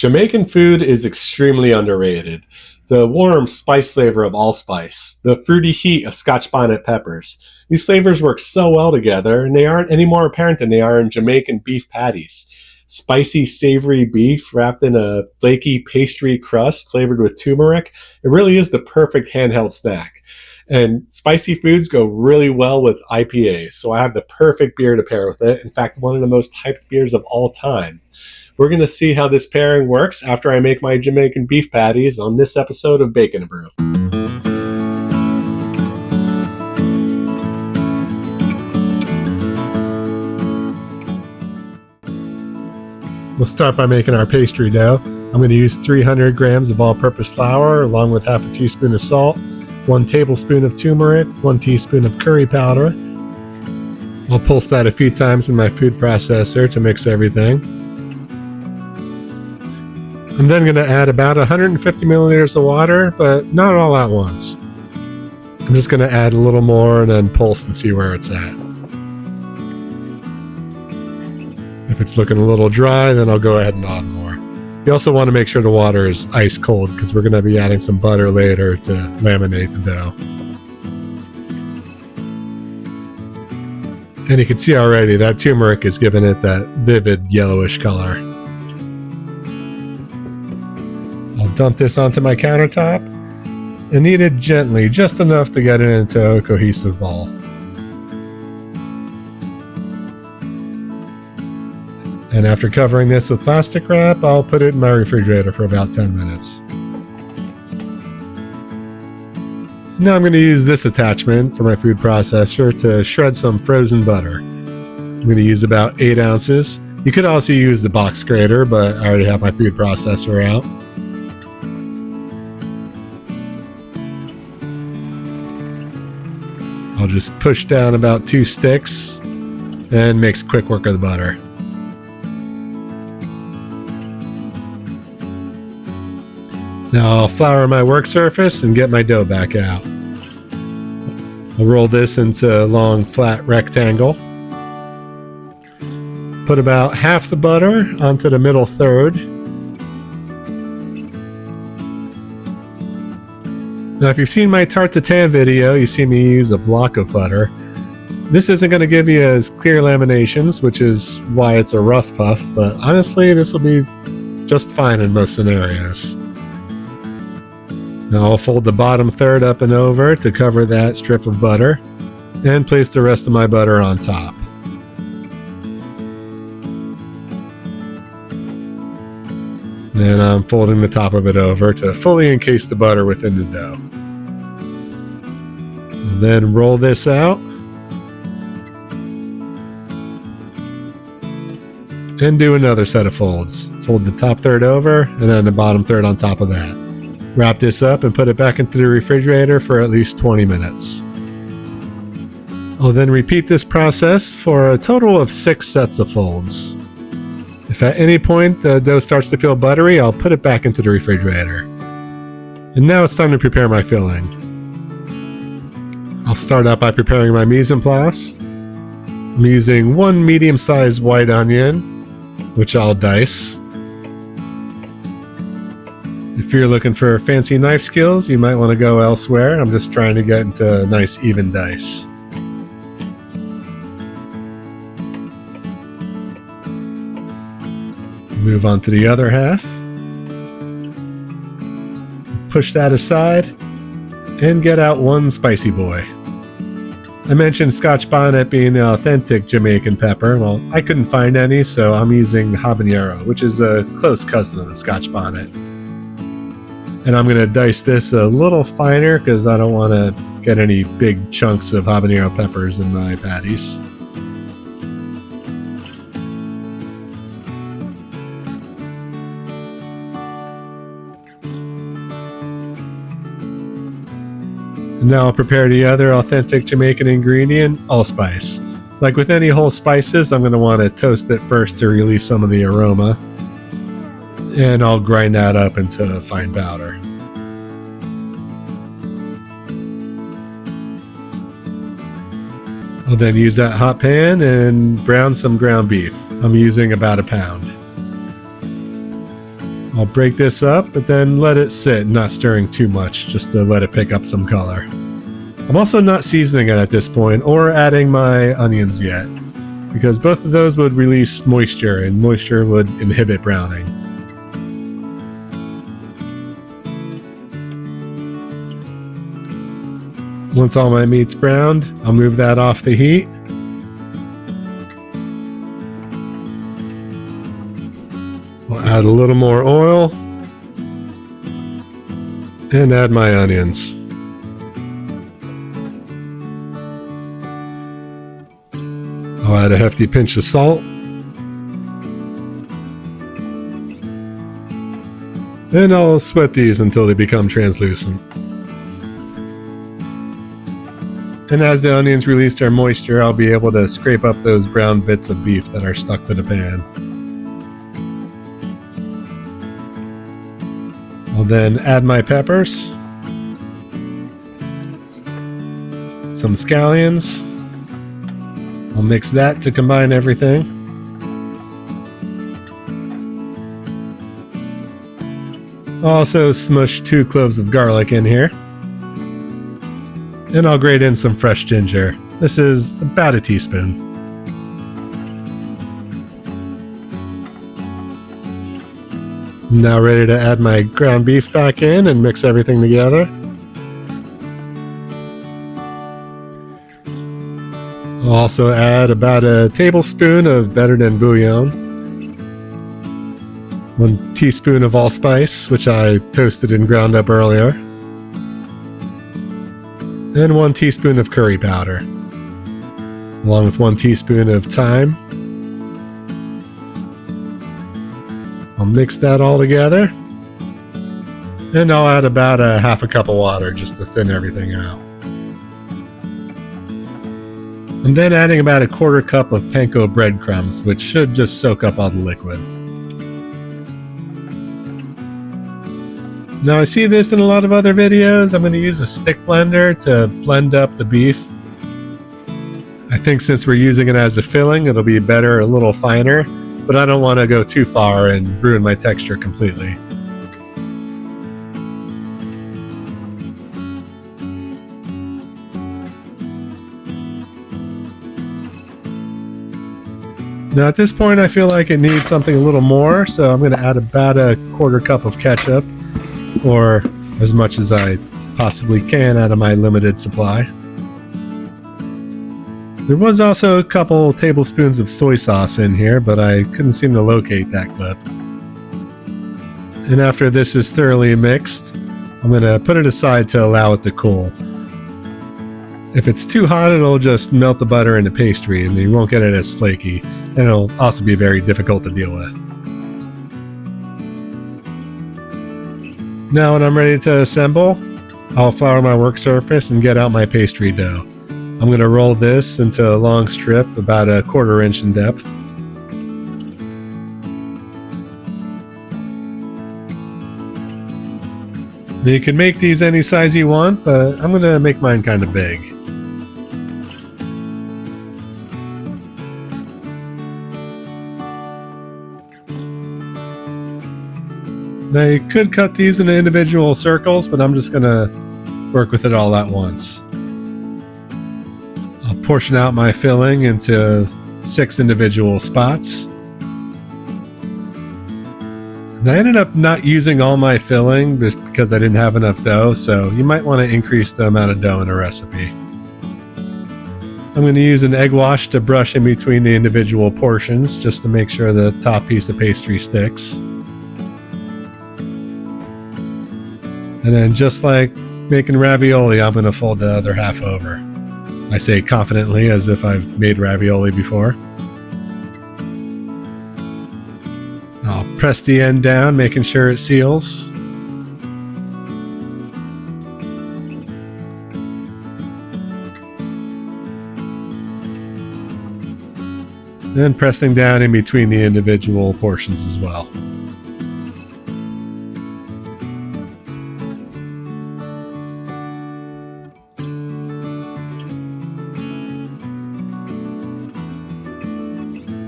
Jamaican food is extremely underrated. The warm spice flavor of allspice, the fruity heat of scotch bonnet peppers. These flavors work so well together, and they aren't any more apparent than they are in Jamaican beef patties. Spicy, savory beef wrapped in a flaky pastry crust flavored with turmeric. It really is the perfect handheld snack. And spicy foods go really well with IPAs, so I have the perfect beer to pair with it. In fact, one of the most hyped beers of all time. We're going to see how this pairing works after I make my Jamaican beef patties on this episode of Bacon and Brew. We'll start by making our pastry dough. I'm going to use 300 grams of all-purpose flour along with half a teaspoon of salt, 1 tablespoon of turmeric, 1 teaspoon of curry powder. I'll pulse that a few times in my food processor to mix everything. I'm then going to add about 150 milliliters of water, but not all at once. I'm just going to add a little more and then pulse and see where it's at. If it's looking a little dry, then I'll go ahead and add more. You also want to make sure the water is ice cold because we're going to be adding some butter later to laminate the dough. And you can see already that turmeric is giving it that vivid yellowish color. I'll dump this onto my countertop and knead it gently, just enough to get it into a cohesive ball. And after covering this with plastic wrap, I'll put it in my refrigerator for about 10 minutes. Now I'm going to use this attachment for my food processor to shred some frozen butter. I'm going to use about 8 ounces. You could also use the box grater, but I already have my food processor out. I'll just push down about 2 sticks and makes quick work of the butter. Now I'll flour my work surface and get my dough back out. I'll roll this into a long flat rectangle. Put about half the butter onto the middle third. Now if you've seen my tart tatin video, you see me use a block of butter. This isn't going to give you as clear laminations, which is why it's a rough puff, but honestly this will be just fine in most scenarios. Now I'll fold the bottom third up and over to cover that strip of butter and place the rest of my butter on top. Then I'm folding the top of it over to fully encase the butter within the dough. And then roll this out and do another set of folds. Fold the top third over and then the bottom third on top of that. Wrap this up and put it back into the refrigerator for at least 20 minutes. I'll then repeat this process for a total of 6 sets of folds. If at any point the dough starts to feel buttery, I'll put it back into the refrigerator. And now it's time to prepare my filling. I'll start out by preparing my mise en place. I'm using 1 medium-sized white onion, which I'll dice. If you're looking for fancy knife skills, you might want to go elsewhere. I'm just trying to get into a nice even dice. Move on to the other half. Push that aside and get out 1 spicy boy. I mentioned scotch bonnet being an authentic Jamaican pepper. Well, I couldn't find any, so I'm using habanero, which is a close cousin of the scotch bonnet. And I'm going to dice this a little finer because I don't want to get any big chunks of habanero peppers in my patties. And now I'll prepare the other authentic Jamaican ingredient, allspice. Like with any whole spices, I'm going to want to toast it first to release some of the aroma. And I'll grind that up into a fine powder. I'll then use that hot pan and brown some ground beef. I'm using about 1 pound. I'll break this up, but then let it sit, not stirring too much, just to let it pick up some color. I'm also not seasoning it at this point, or adding my onions yet, because both of those would release moisture, and moisture would inhibit browning. Once all my meat's browned, I'll move that off the heat. I'll add a little more oil and add my onions. I'll add a hefty pinch of salt. And I'll sweat these until they become translucent. And as the onions release their moisture, I'll be able to scrape up those brown bits of beef that are stuck to the pan. I'll then add my peppers, some scallions. I'll mix that to combine everything. I'll also smush 2 cloves of garlic in here. And I'll grate in some fresh ginger. This is about a teaspoon. Now ready to add my ground beef back in and mix everything together. I'll also add about a tablespoon of better than bouillon, 1 teaspoon of allspice, which I toasted and ground up earlier, and 1 teaspoon of curry powder, along with 1 teaspoon of thyme. I'll mix that all together, and I'll add about a half a cup of water just to thin everything out. I'm then adding about a 1/4 cup of panko breadcrumbs, which should just soak up all the liquid. Now I see this in a lot of other videos. I'm going to use a stick blender to blend up the beef. I think since we're using it as a filling, it'll be better, a little finer, but I don't want to go too far and ruin my texture completely. Now at this point I feel like it needs something a little more, so I'm going to add about a 1/4 cup of ketchup, or as much as I possibly can out of my limited supply. There was also a couple tablespoons of soy sauce in here, but I couldn't seem to locate that clip. And after this is thoroughly mixed, I'm going to put it aside to allow it to cool. If it's too hot, it'll just melt the butter in the pastry and you won't get it as flaky, and it'll also be very difficult to deal with. Now when I'm ready to assemble, I'll flour my work surface and get out my pastry dough. I'm going to roll this into a long strip about a 1/4 inch in depth. Now you can make these any size you want, but I'm going to make mine kind of big. Now you could cut these into individual circles, but I'm just going to work with it all at once. I'll portion out my filling into 6 individual spots. And I ended up not using all my filling just because I didn't have enough dough, so you might want to increase the amount of dough in a recipe. I'm going to use an egg wash to brush in between the individual portions just to make sure the top piece of pastry sticks. And then just like making ravioli, I'm going to fold the other half over. I say confidently as if I've made ravioli before. I'll press the end down, making sure it seals. Then pressing down in between the individual portions as well.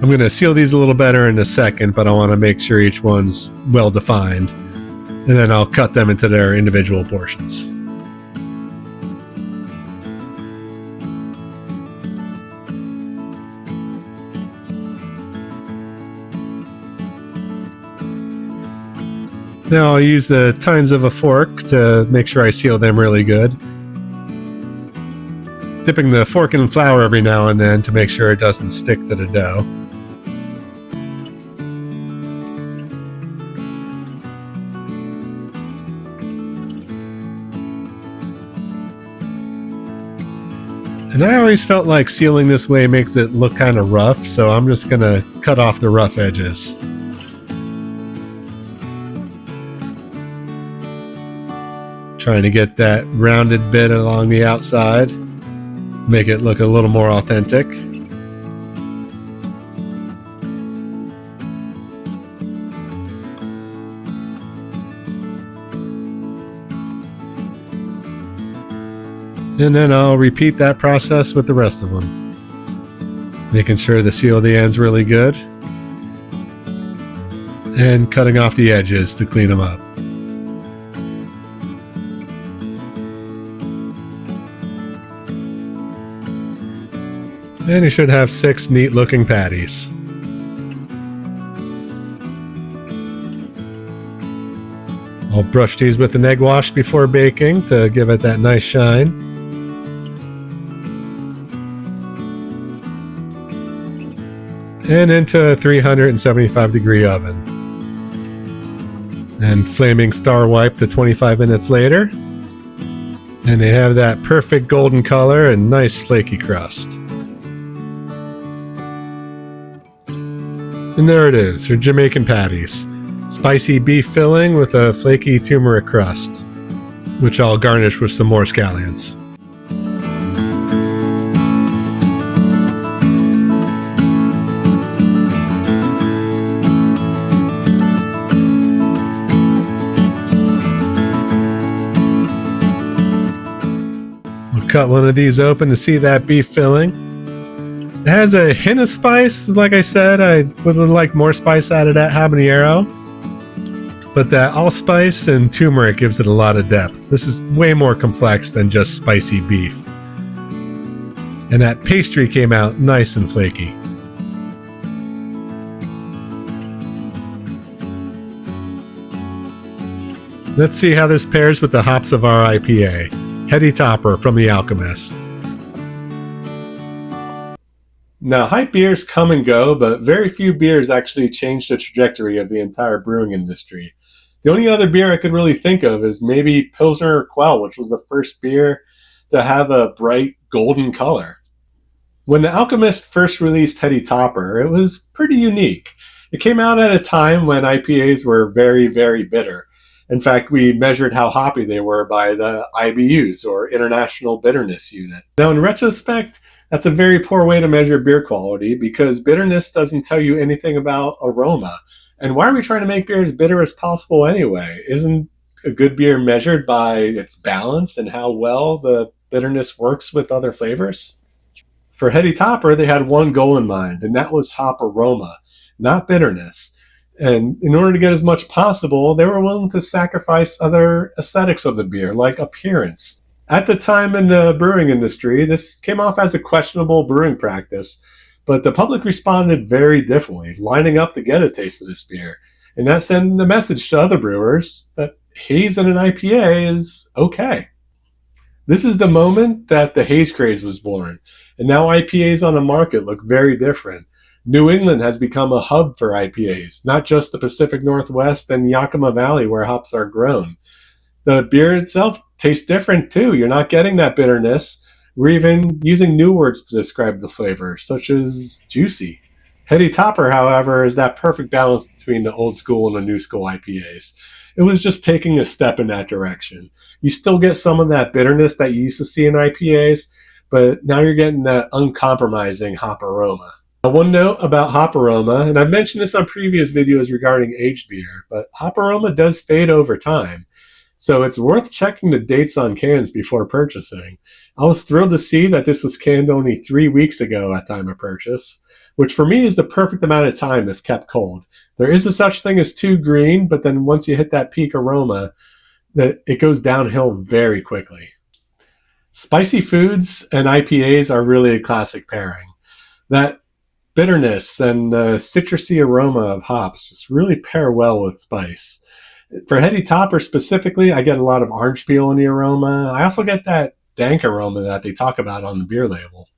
I'm going to seal these a little better in a second, but I want to make sure each one's well defined. And then I'll cut them into their individual portions. Now I'll use the tines of a fork to make sure I seal them really good. Dipping the fork in flour every now and then to make sure it doesn't stick to the dough. And I always felt like sealing this way makes it look kind of rough, so I'm just going to cut off the rough edges. Trying to get that rounded bit along the outside, make it look a little more authentic. And then I'll repeat that process with the rest of them. Making sure to seal the ends really good. And cutting off the edges to clean them up. And you should have 6 neat looking patties. I'll brush these with an egg wash before baking to give it that nice shine. And into a 375 degree oven. And flaming star wipe to 25 minutes later. And they have that perfect golden color and nice flaky crust. And there it is, your Jamaican patties. Spicy beef filling with a flaky turmeric crust, which I'll garnish with some more scallions. I'll cut one of these open to see that beef filling. It has a hint of spice. Like I said, I would like more spice out of that habanero. But that allspice and turmeric gives it a lot of depth. This is way more complex than just spicy beef. And that pastry came out nice and flaky. Let's see how this pairs with the hops of our IPA, Heady Topper from the Alchemist. Now, hype beers come and go, but very few beers actually change the trajectory of the entire brewing industry. The only other beer I could really think of is maybe Pilsner or Quell, which was the first beer to have a bright golden color. When the Alchemist first released Heady Topper, it was pretty unique. It came out at a time when IPAs were very, very bitter. In fact, we measured how hoppy they were by the IBUs, or International Bitterness Unit. Now, in retrospect, that's a very poor way to measure beer quality because bitterness doesn't tell you anything about aroma. And why are we trying to make beer as bitter as possible anyway? Isn't a good beer measured by its balance and how well the bitterness works with other flavors? For Heady Topper, they had one goal in mind, and that was hop aroma, not bitterness. And in order to get as much possible, they were willing to sacrifice other aesthetics of the beer, like appearance. At the time in the brewing industry, this came off as a questionable brewing practice, but the public responded very differently, lining up to get a taste of this beer. And that sent a message to other brewers that haze in an IPA is okay. This is the moment that the haze craze was born, and now IPAs on the market look very different. New England has become a hub for IPAs, not just the Pacific Northwest and Yakima Valley where hops are grown. The beer itself tastes different too. You're not getting that bitterness. We're even using new words to describe the flavor, such as juicy. Heady Topper, however, is that perfect balance between the old school and the new school IPAs. It was just taking a step in that direction. You still get some of that bitterness that you used to see in IPAs, but now you're getting that uncompromising hop aroma. Now, one note about hop aroma, and I've mentioned this on previous videos regarding aged beer, but hop aroma does fade over time. So it's worth checking the dates on cans before purchasing. I was thrilled to see that this was canned only 3 weeks ago at time of purchase, which for me is the perfect amount of time if kept cold. There is a such thing as too green, but then once you hit that peak aroma, that it goes downhill very quickly. Spicy foods and IPAs are really a classic pairing. That bitterness and citrusy aroma of hops just really pair well with spice. For Heady Topper specifically, I get a lot of orange peel in the aroma. I also get that dank aroma that they talk about on the beer label.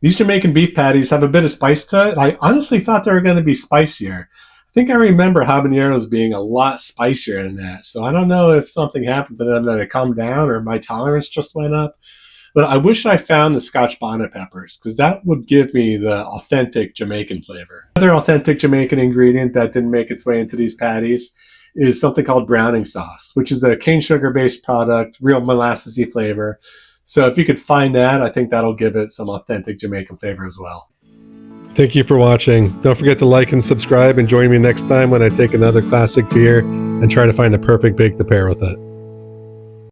These Jamaican beef patties have a bit of spice to it. I honestly thought they were going to be spicier. I think I remember habaneros being a lot spicier than that. So I don't know if something happened to them that it calmed down or my tolerance just went up. But I wish I found the scotch bonnet peppers because that would give me the authentic Jamaican flavor. Another authentic Jamaican ingredient that didn't make its way into these patties is something called browning sauce, which is a cane sugar based product, real molassesy flavor. So if you could find that, I think that'll give it some authentic Jamaican flavor as well. Thank you for watching. Don't forget to like and subscribe and join me next time when I take another classic beer and try to find a perfect bake to pair with it.